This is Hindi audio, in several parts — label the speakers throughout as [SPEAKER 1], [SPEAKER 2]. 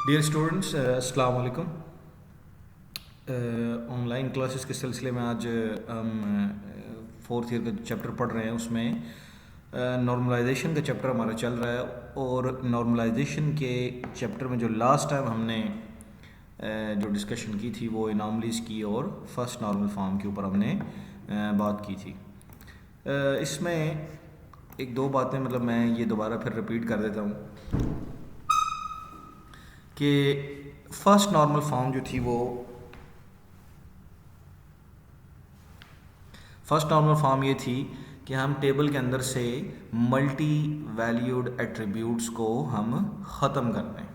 [SPEAKER 1] डियर स्टूडेंट्स अस्सलाम वालेकुम। ऑनलाइन क्लासेस के सिलसिले में आज हम फोर्थ ईयर का चैप्टर पढ़ रहे हैं। उसमें नॉर्मलाइजेशन का चैप्टर हमारा चल रहा है और नॉर्मलाइजेशन के चैप्टर में जो लास्ट टाइम हमने जो डिस्कशन की थी वो एनॉमलीज़ की और फर्स्ट नॉर्मल फॉर्म के ऊपर हमने बात की थी। इसमें एक दो बातें मतलब मैं ये दोबारा फिर रिपीट कर देता हूँ कि फर्स्ट नॉर्मल फॉर्म जो थी वो फर्स्ट नॉर्मल फॉर्म ये थी कि हम टेबल के अंदर से मल्टी वैल्यूड एट्रीब्यूट्स को हम ख़त्म कर दें,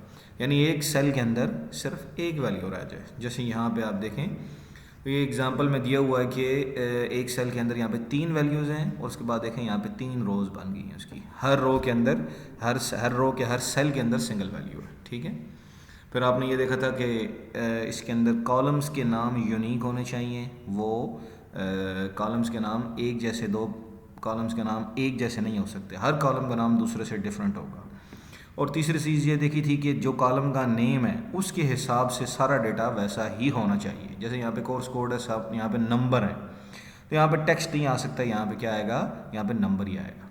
[SPEAKER 1] यानी एक सेल के अंदर सिर्फ एक वैल्यू रह जाए। जैसे यहाँ पे आप देखें तो ये एग्जांपल में दिया हुआ है कि एक सेल के अंदर यहाँ पे 3 वैल्यूज़ हैं और उसके बाद देखें यहाँ पे 3 रोज़ बन गई हैं। उसकी हर रो के अंदर हर रो के हर सेल के अंदर सिंगल वैल्यू है, ठीक है। फिर आपने ये देखा था कि इसके अंदर कॉलम्स के नाम यूनिक होने चाहिए। वो कॉलम्स के नाम एक जैसे, दो कॉलम्स के नाम एक जैसे नहीं हो सकते, हर कॉलम का नाम दूसरे से डिफरेंट होगा। और तीसरी चीज़ ये देखी थी कि जो कॉलम का नेम है उसके हिसाब से सारा डेटा वैसा ही होना चाहिए। जैसे यहाँ पे कोर्स कोड है, सब यहाँ पे नंबर है तो यहाँ पे टेक्स्ट नहीं आ सकता, यहाँ पे क्या आएगा, यहाँ पे नंबर ही आएगा,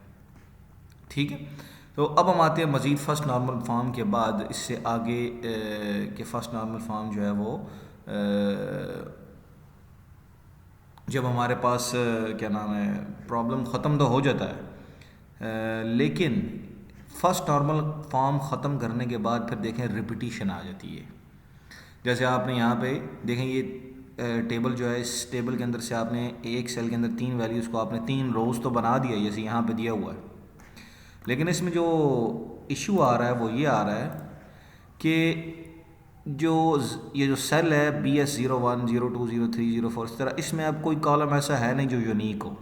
[SPEAKER 1] ठीक है। तो अब हम आते हैं मज़ीद फ़र्स्ट नॉर्मल फॉर्म के बाद इससे आगे कि फ़र्स्ट नॉर्मल फॉर्म जो है वो जब हमारे पास क्या नाम है प्रॉब्लम ख़त्म तो हो जाता है, लेकिन फ़र्स्ट नॉर्मल फॉर्म ख़त्म करने के बाद फिर देखें रिपीटिशन आ जाती है। जैसे आपने यहाँ पे देखें ये टेबल जो है, इस टेबल के अंदर से आपने एक सेल के अंदर 3 वैल्यूज़ को आपने 3 रोज़ तो बना दिया जैसे यहाँ पे दिया हुआ है, लेकिन इसमें जो इशू आ रहा है वो ये आ रहा है कि ये जो सेल है BS01 02 03 04 इस तरह, इसमें अब कोई कॉलम ऐसा है नहीं जो यूनिक हो।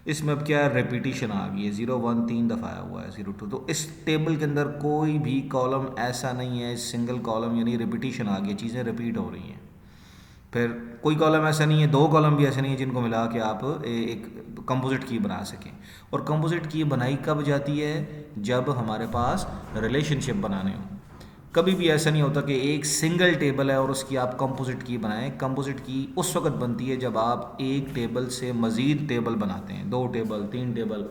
[SPEAKER 1] इसमें अब क्या है, रेपिटिशन आ गई है। 01 3 दफ़ा आया हुआ है, 02 तो इस टेबल के अंदर कोई भी कॉलम ऐसा नहीं है, सिंगल कॉलम, यानी रेपिटिशन आ गई, चीज़ें रिपीट हो रही हैं। फिर कोई कॉलम ऐसा नहीं है, 2 कॉलम भी ऐसे नहीं है जिनको मिला के आप एक कंपोजिट की बना सकें। और कंपोजिट की बनाई कब जाती है, जब हमारे पास रिलेशनशिप बनाने हो। कभी भी ऐसा नहीं होता कि एक सिंगल टेबल है और उसकी आप कंपोजिट की बनाएं। कंपोजिट की उस वक्त बनती है जब आप एक टेबल से मज़ीद टेबल बनाते हैं, 2 टेबल 3 टेबल,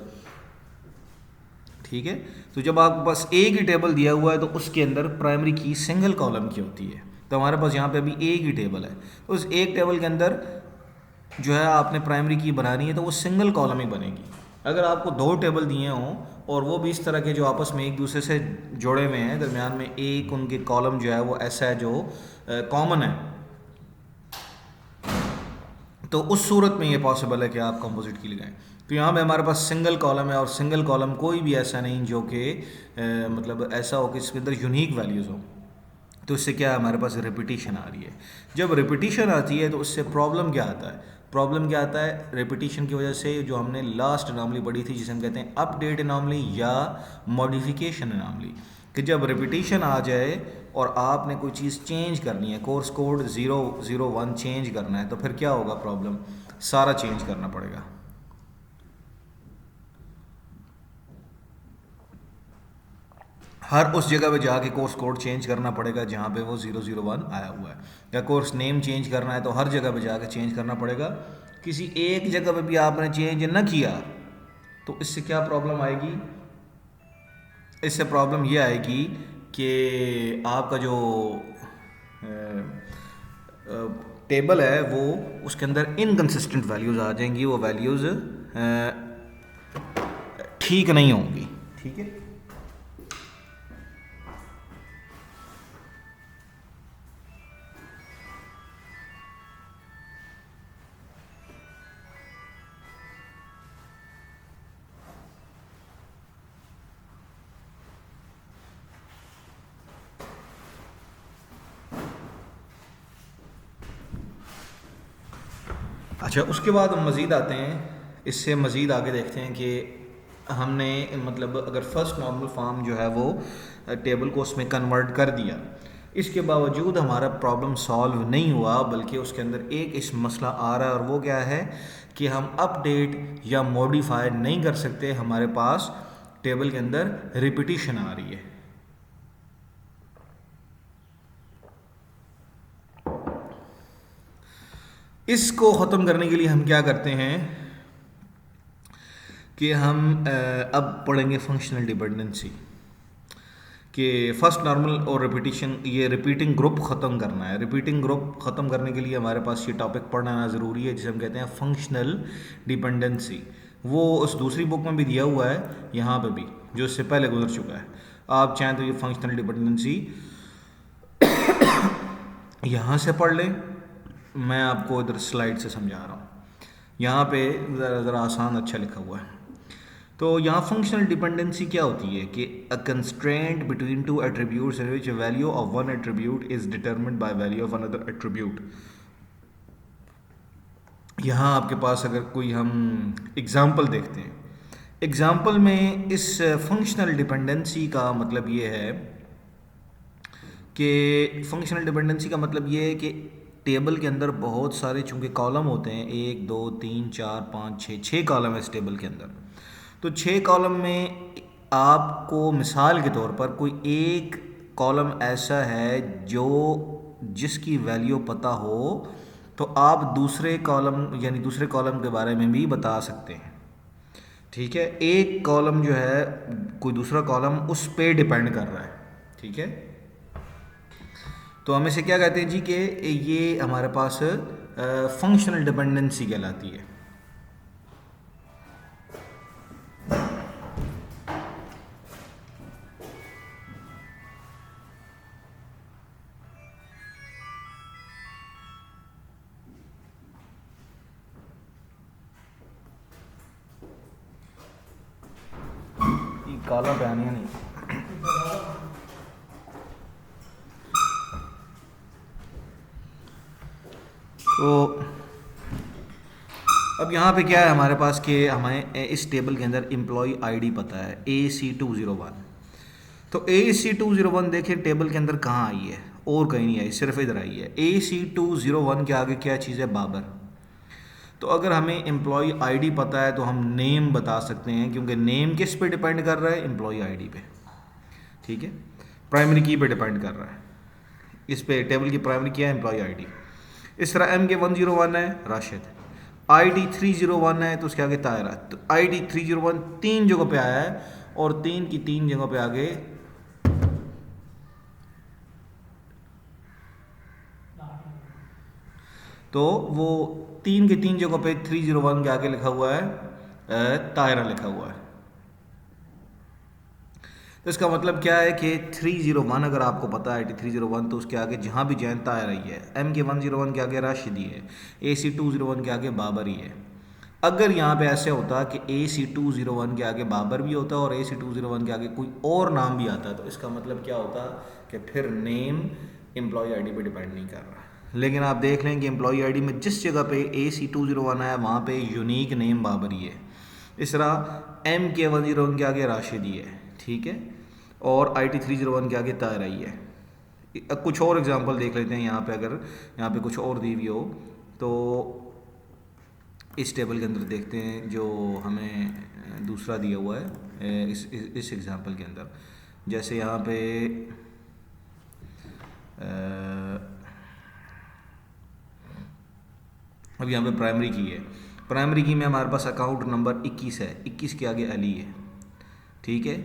[SPEAKER 1] ठीक है। तो जब आप बस एक ही टेबल दिया हुआ है तो उसके अंदर प्राइमरी की सिंगल कॉलम की होती है। तो हमारे पास यहाँ पे अभी एक ही टेबल है, तो उस एक टेबल के अंदर जो है आपने प्राइमरी की बनानी है तो वो सिंगल कॉलम ही बनेगी। अगर आपको 2 टेबल दिए हों और वो भी इस तरह के जो आपस में एक दूसरे से जुड़े हुए हैं, दरमियान में एक उनके कॉलम जो है वो ऐसा है जो कॉमन है, तो उस सूरत में ये पॉसिबल है कि आप कंपोजिट की लगाएं। तो यहाँ पे हमारे पास सिंगल कॉलम है और सिंगल कॉलम कोई भी ऐसा नहीं जो कि मतलब ऐसा हो कि इसके अंदर यूनिक वैल्यूज़ हो। तो इससे क्या है, हमारे पास रिपीटिशन आ रही है। जब रिपीटिशन आती है तो उससे प्रॉब्लम क्या आता है, प्रॉब्लम क्या आता है रिपीटिशन की वजह से, जो हमने लास्ट एनॉमली पढ़ी थी जिसे हम कहते हैं अपडेट एनॉमली या मॉडिफिकेशन एनॉमली, कि जब रिपीटिशन आ जाए और आपने कोई चीज़ चेंज करनी है, कोर्स कोड 001 चेंज करना है, तो फिर क्या होगा, प्रॉब्लम सारा चेंज करना पड़ेगा। हर उस जगह पे जाके कोर्स कोड चेंज करना पड़ेगा जहाँ पे वो 001 आया हुआ है। या कोर्स नेम चेंज करना है तो हर जगह पे जाके चेंज करना पड़ेगा। किसी एक जगह पे भी आपने चेंज न किया तो इससे क्या प्रॉब्लम आएगी, इससे प्रॉब्लम ये आएगी कि आपका जो टेबल है वो उसके अंदर इनकंसिस्टेंट वैल्यूज़ आ जाएंगी, वो वैल्यूज़ ठीक नहीं होंगी, ठीक है। अच्छा, उसके बाद हम मज़ीद आते हैं, इससे मज़ीद आगे देखते हैं कि हमने मतलब अगर फर्स्ट नॉर्मल फॉर्म जो है वो टेबल को उसमें कन्वर्ट कर दिया, इसके बावजूद हमारा प्रॉब्लम सॉल्व नहीं हुआ, बल्कि उसके अंदर एक इस मसला आ रहा है, और वो क्या है कि हम अपडेट या मॉडिफाई नहीं कर सकते, हमारे पास टेबल के अंदर रिपीटिशन आ रही है। इसको ख़त्म करने के लिए हम क्या करते हैं कि हम अब पढ़ेंगे फंक्शनल डिपेंडेंसी कि फर्स्ट नॉर्मल और रिपीटिशन, ये रिपीटिंग ग्रुप ख़त्म करना है। रिपीटिंग ग्रुप ख़त्म करने के लिए हमारे पास ये टॉपिक पढ़ना ज़रूरी है जिसे हम कहते हैं फंक्शनल डिपेंडेंसी। वो उस दूसरी बुक में भी दिया हुआ है, यहाँ पे भी, जो इससे पहले गुजर चुका है। आप चाहें तो ये फंक्शनल डिपेंडेंसी यहाँ से पढ़ लें, मैं आपको इधर स्लाइड से समझा रहा हूँ। यहाँ पे ज़रा आसान अच्छा लिखा हुआ है। तो यहाँ फंक्शनल डिपेंडेंसी क्या होती है कि a constraint between two attributes in which value of one attribute is determined by value of another attribute. यहाँ आपके पास अगर कोई हम एग्जाम्पल देखते हैं, एग्जाम्पल में इस फंक्शनल डिपेंडेंसी का मतलब ये है कि फंक्शनल डिपेंडेंसी का मतलब ये है कि टेबल के अंदर बहुत सारे चूंकि कॉलम होते हैं, 1 2 3 4 5 6 कॉलम है इस टेबल के अंदर। तो 6 कॉलम में आपको मिसाल के तौर पर कोई एक कॉलम ऐसा है जो जिसकी वैल्यू पता हो तो आप दूसरे कॉलम यानी दूसरे कॉलम के बारे में भी बता सकते हैं। ठीक है, एक कॉलम जो है कोई दूसरा कॉलम उस पे डिपेंड कर रहा है। ठीक है, तो हम इसे क्या कहते हैं जी कि ये हमारे पास फंक्शनल डिपेंडेंसी कहलाती है। ये काला पहनिया नहीं। तो अब यहाँ पे क्या है हमारे पास कि हमें इस टेबल के अंदर एम्प्लॉय आईडी पता है AC201। तो AC201 देखिए टेबल के अंदर कहाँ आई है, और कहीं नहीं आई, सिर्फ इधर आई है। AC201 के आगे क्या चीज़ है, बाबर। तो अगर हमें एम्प्लॉय आईडी पता है तो हम नेम बता सकते हैं, क्योंकि नेम किस पे डिपेंड कर रहा है, एम्प्लॉय आईडी पे। ठीक है, प्राइमरी की पे डिपेंड कर रहा है। इस पे टेबल की प्राइमरी की है एम्प्लॉय आईडी। इस तरह MK101 है राशिद, ID301 है तो उसके आगे तायरा। तो ID301 3 जगह पे आया है और 3 की 3 जगह पे आगे तो वो 3 की 3 जगह पे 301 के आगे लिखा हुआ है तायरा लिखा हुआ है। तो इसका मतलब क्या है कि 301 अगर आपको पता है ID301 तो उसके आगे जहाँ भी जैन तायरा ही है, MK101 के आगे राशिदी है, AC201 के आगे बाबर ही है। अगर यहाँ पे ऐसे होता कि AC201 के आगे बाबर भी होता और AC201 के आगे कोई और नाम भी आता तो इसका मतलब क्या होता कि फिर नेम एम्प्लॉय आईडी पे डिपेंड नहीं कर रहा। लेकिन आप देख लें कि एम्प्लॉय आईडी में जिस जगह पे AC201 है वहाँ पे यूनिक नेम बाबर ही है। इस तरह MK101 के आगे राशिदी है, ठीक है, और ID301 के आगे तायरा ही है। कुछ और एग्जांपल देख लेते हैं यहाँ पे, अगर यहाँ पे कुछ और दी हुई हो तो इस टेबल के अंदर देखते हैं जो हमें दूसरा दिया हुआ है इस एग्जांपल के अंदर। जैसे यहाँ पे अब यहाँ पे प्राइमरी की है, प्राइमरी की में हमारे पास अकाउंट नंबर 21 है, 21 के आगे अली है, ठीक है,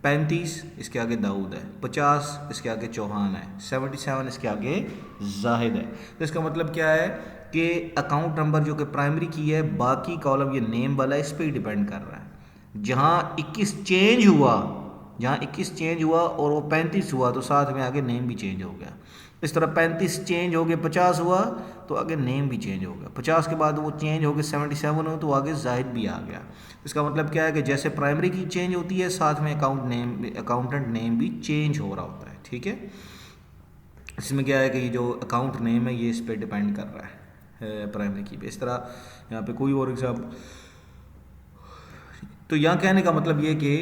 [SPEAKER 1] 35 इसके आगे दाऊद है, 50 इसके आगे चौहान है, 77 इसके आगे जाहिद है। तो इसका मतलब क्या है कि अकाउंट नंबर जो कि प्राइमरी की है, बाकी कॉलम ये नेम वाला है, इस पर ही डिपेंड कर रहा है। जहाँ 21 चेंज हुआ, जहाँ 21 चेंज हुआ और वो 35 हुआ तो साथ में आगे नेम भी चेंज हो गया। इस तरह 35 चेंज हो गए 50 हुआ तो आगे नेम भी चेंज हो गया। 50 के बाद वो चेंज हो गए 77 हो तो आगे जाहिद भी आ गया। इसका मतलब क्या है कि जैसे प्राइमरी की चेंज होती है साथ में अकाउंटेंट नेम भी चेंज हो रहा होता है। ठीक है, इसमें क्या है कि जो अकाउंट नेम है ये इस पर डिपेंड कर रहा है प्राइमरी की पे। इस तरह यहाँ पे कोई और एग्जाम्पल, तो यहाँ कहने का मतलब ये कि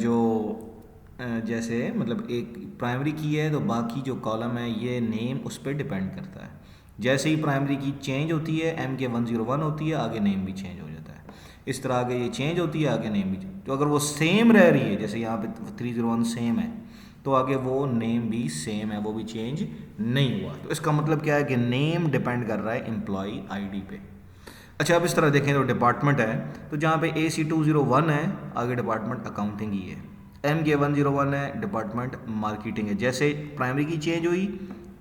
[SPEAKER 1] जो जैसे मतलब एक प्राइमरी की है तो बाकी जो कॉलम है ये नेम उस पर डिपेंड करता है। जैसे ही प्राइमरी की चेंज होती है MK101 होती है, आगे नेम भी चेंज हो जाता है। इस तरह आगे ये चेंज होती है, आगे नेम भी। तो अगर वो सेम रह रही है, जैसे यहाँ पे 301 सेम है तो आगे वो नेम भी सेम है, वो भी चेंज नहीं हुआ। तो इसका मतलब क्या है कि नेम डिपेंड कर रहा है एम्प्लॉय आईडी पे। अच्छा, अब इस तरह देखें तो डिपार्टमेंट है, तो जहाँ पे AC201 है आगे डिपार्टमेंट अकाउंटिंग ही है, MK101 है डिपार्टमेंट मार्केटिंग है। जैसे प्राइमरी की चेंज हुई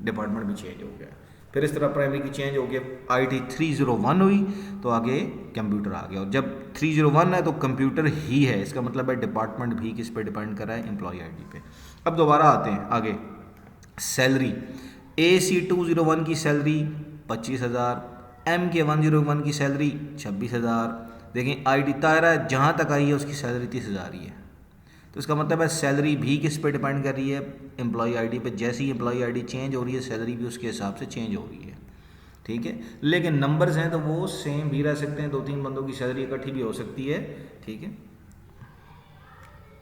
[SPEAKER 1] डिपार्टमेंट भी चेंज हो गया। फिर इस तरह प्राइमरी की चेंज हो गया, IT301 हुई तो आगे कंप्यूटर आ गया। और जब 301 है तो कंप्यूटर ही है, इसका मतलब है डिपार्टमेंट भी किस पे डिपेंड कर रहा है, एम्प्लॉय आईडी पे। अब दोबारा आते हैं आगे, सैलरी। AC201 की सैलरी 25,000, MK101 की सैलरी 26,000। देखें ID तायरा जहाँ तक आई है उसकी सैलरी 30,000 ही है। तो इसका मतलब है सैलरी भी किस पे डिपेंड कर रही है, एम्प्लॉय आईडी पे। जैसी एम्प्लॉय आईडी चेंज हो रही है सैलरी भी उसके हिसाब से चेंज हो रही है, ठीक है। लेकिन नंबर्स हैं तो वो सेम भी रह सकते हैं, 2-3 बंदों की सैलरी इकट्ठी भी हो सकती है, ठीक है।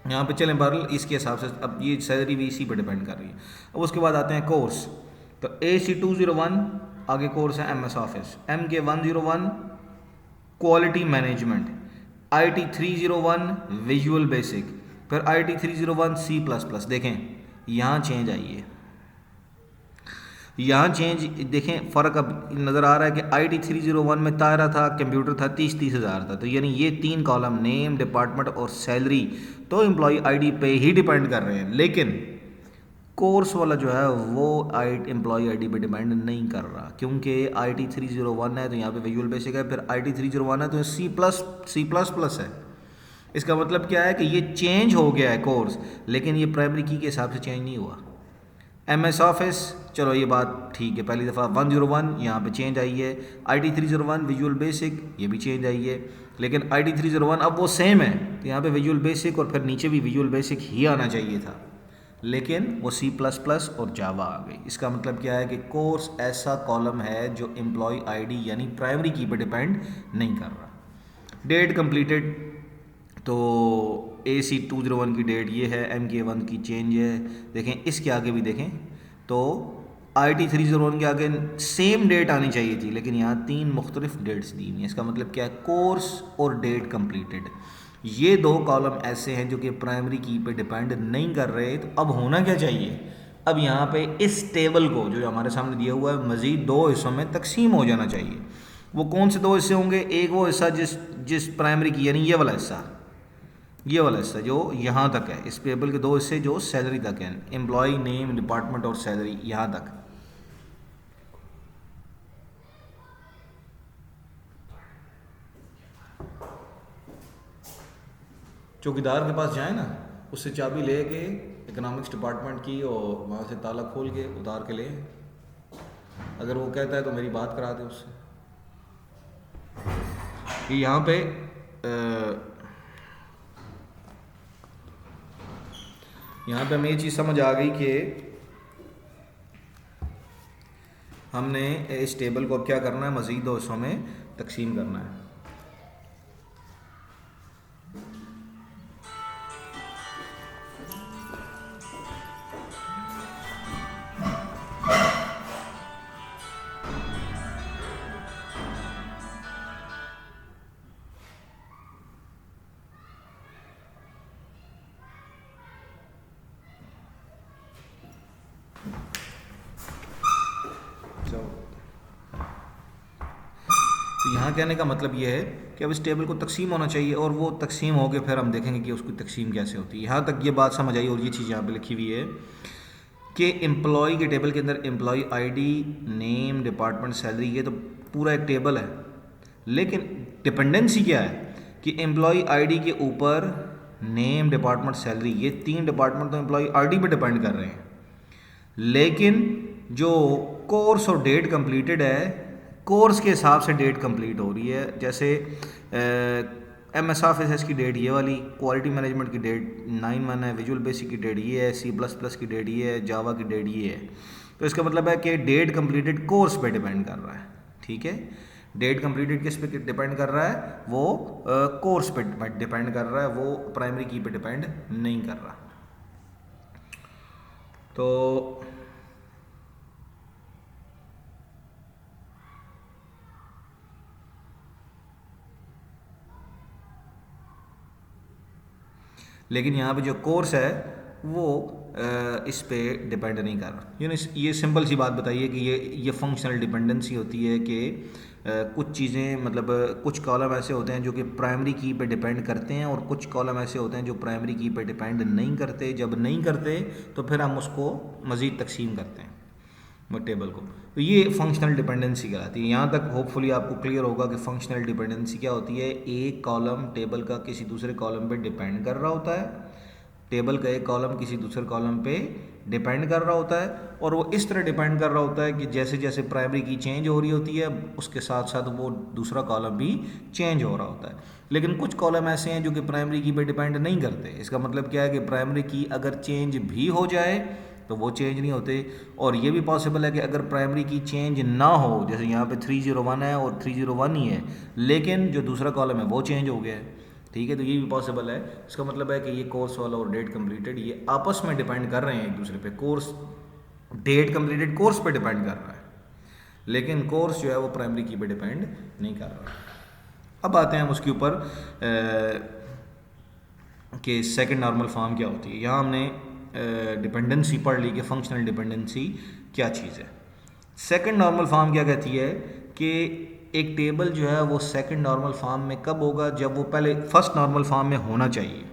[SPEAKER 1] यहाँ पे चलें बहरल इसके हिसाब से अब ये सैलरी भी इसी पर डिपेंड कर रही है। अब उसके बाद आते हैं कोर्स। तो AC201 आगे कोर्स है MS office, MK101 quality management, IT301 visual basic, फिर IT301 C++। देखें यहाँ चेंज आई है, यहाँ चेंज देखें, फ़र्क अब नज़र आ रहा है कि IT301 में तायरा था, कंप्यूटर था, 30,000 था। तो यानी ये 3 कॉलम नेम, डिपार्टमेंट और सैलरी तो एम्प्लॉय आईडी पे ही डिपेंड कर रहे हैं। लेकिन कोर्स वाला जो है वो एम्प्लॉय आईडी पे डिपेंड नहीं कर रहा, क्योंकि IT301 है तो यहाँ पे विजुअल बेसिक है, फिर IT301 है तो C++ है। इसका मतलब क्या है कि ये चेंज हो गया है कोर्स, लेकिन ये प्राइमरी की के हिसाब से चेंज नहीं हुआ। MS ऑफिस, चलो ये बात ठीक है, पहली दफ़ा 101 यहाँ पे चेंज आई है। IT301 विजुअल बेसिक ये भी चेंज आई है, लेकिन IT301 अब वो सेम है, तो यहाँ पे विजुअल बेसिक और फिर नीचे भी विजुअल बेसिक ही आना चाहिए था, लेकिन वो C++ और जावा आ गई। इसका मतलब क्या है कि कोर्स ऐसा कॉलम है जो एम्प्लॉय आईडी यानी प्राइमरी की पर डिपेंड नहीं कर रहा। डेट कंप्लीटेड, तो AC201 की डेट ये है, MK1 की चेंज है। देखें इसके आगे भी देखें तो IT301 के आगे सेम डेट आनी चाहिए थी, लेकिन यहाँ 3 मुख्तलिफ डेट्स दी हुई हैं। इसका मतलब क्या है, कोर्स और डेट कंप्लीटेड ये 2 कॉलम ऐसे हैं जो कि प्राइमरी की पे डिपेंड नहीं कर रहे। तो अब होना क्या चाहिए, अब यहाँ पे इस टेबल को जो हमारे सामने दिया हुआ है मज़ीद 2 हिस्सों में तकसीम हो जाना चाहिए। वो कौन से 2 हिस्से होंगे, एक वो हिस्सा जिस प्राइमरी की यानी ये वाला हिस्सा, ये वाला हिस्सा जो यहाँ तक है, इस टेबल के 2 हिस्से जो सैलरी तक हैं, एम्प्लॉय नेम, डिपार्टमेंट और सैलरी यहाँ तक। चौकीदार के पास जाए ना, उससे चाबी ले के इकोनॉमिक्स डिपार्टमेंट की और वहाँ से ताला खोल के उतार के ले, अगर वो कहता है तो मेरी बात करा दे उससे। कि यहाँ पे हमें ये चीज़ समझ आ गई कि हमने इस टेबल को अब क्या करना है, मज़ीद 2 हिस्सों में तकसीम करना है। तो यहाँ कहने का मतलब ये है कि अब इस टेबल को तकसीम होना चाहिए, और वो तकसीम हो के फिर हम देखेंगे कि उसकी तकसीम कैसे होती है। यहाँ तक ये बात समझ आई। और ये चीज़ यहाँ पे लिखी हुई है कि एम्प्लॉय के टेबल के अंदर employ ID, name, department, salary, ये तो पूरा एक टेबल है, लेकिन डिपेंडेंसी क्या है कि एम्प्लॉय आईडी के ऊपर नेम, डिपार्टमेंट, सैलरी, ये 3 डिपार्टमेंट तो एम्प्लॉय आईडी पे डिपेंड कर रहे हैं, लेकिन जो कोर्स और डेट कंप्लीटेड है, कोर्स के हिसाब से डेट कंप्लीट हो रही है। जैसे MS ऑफिस की डेट ये वाली, क्वालिटी मैनेजमेंट की डेट 9/1 है, विजुअल बेसिक की डेट ये है, C++ की डेट ये है, जावा की डेट ये है। तो इसका मतलब है कि डेट कंप्लीटेड कोर्स पे डिपेंड कर रहा है, ठीक है। डेट कंप्लीटेड किस पे डिपेंड कर रहा है, वो कोर्स पे डिपेंड कर रहा है, वो प्राइमरी की पे डिपेंड नहीं कर रहा। तो लेकिन यहाँ पे जो कोर्स है वो इस पे डिपेंड नहीं कर रहा। ये सिंपल सी बात बताइए कि ये फंक्शनल डिपेंडेंसी होती है कि कुछ चीज़ें मतलब कुछ कॉलम ऐसे होते हैं जो कि प्राइमरी की पे डिपेंड करते हैं और कुछ कॉलम ऐसे होते हैं जो प्राइमरी की पे डिपेंड नहीं करते। जब नहीं करते तो फिर हम उसको मज़ीद तकसीम करते हैं टेबल को। तो ये फंक्शनल डिपेंडेंसी कहलाती है। यहाँ तक होपफुली आपको क्लियर होगा कि फंक्शनल डिपेंडेंसी क्या होती है। एक कॉलम टेबल का किसी दूसरे कॉलम पे डिपेंड कर रहा होता है, टेबल का एक कॉलम किसी दूसरे कॉलम पे डिपेंड कर रहा होता है, और वो इस तरह डिपेंड कर रहा होता है कि जैसे जैसे प्राइमरी की चेंज हो रही होती है उसके साथ साथ वो दूसरा कॉलम भी चेंज हो रहा होता है। लेकिन कुछ कॉलम ऐसे हैं जो कि प्राइमरी की पे डिपेंड नहीं करते। इसका मतलब क्या है कि प्राइमरी की अगर चेंज भी हो जाए तो वो चेंज नहीं होते। और ये भी पॉसिबल है कि अगर प्राइमरी की चेंज ना हो, जैसे यहाँ पे 301 है और 301 ही है, लेकिन जो दूसरा कॉलम है वो चेंज हो गया है, ठीक है, तो ये भी पॉसिबल है। इसका मतलब है कि ये कोर्स वाला और डेट कंप्लीटेड ये आपस में डिपेंड कर रहे हैं एक दूसरे पे। कोर्स डेट कंप्लीटेड कोर्स पे डिपेंड कर रहा है, लेकिन कोर्स जो है वो प्राइमरी की पे डिपेंड नहीं कर रहा। अब आते हैं हम उसके ऊपर कि सेकंड नॉर्मल फॉर्म क्या होती है। यहाँ हमने डिपेंडेंसी पढ़ ली कि फंक्शनल डिपेंडेंसी क्या चीज़ है। सेकंड नॉर्मल फॉर्म क्या कहती है कि एक टेबल जो है वो सेकंड नॉर्मल फॉर्म में कब होगा, जब वो पहले फर्स्ट नॉर्मल फॉर्म में होना चाहिए।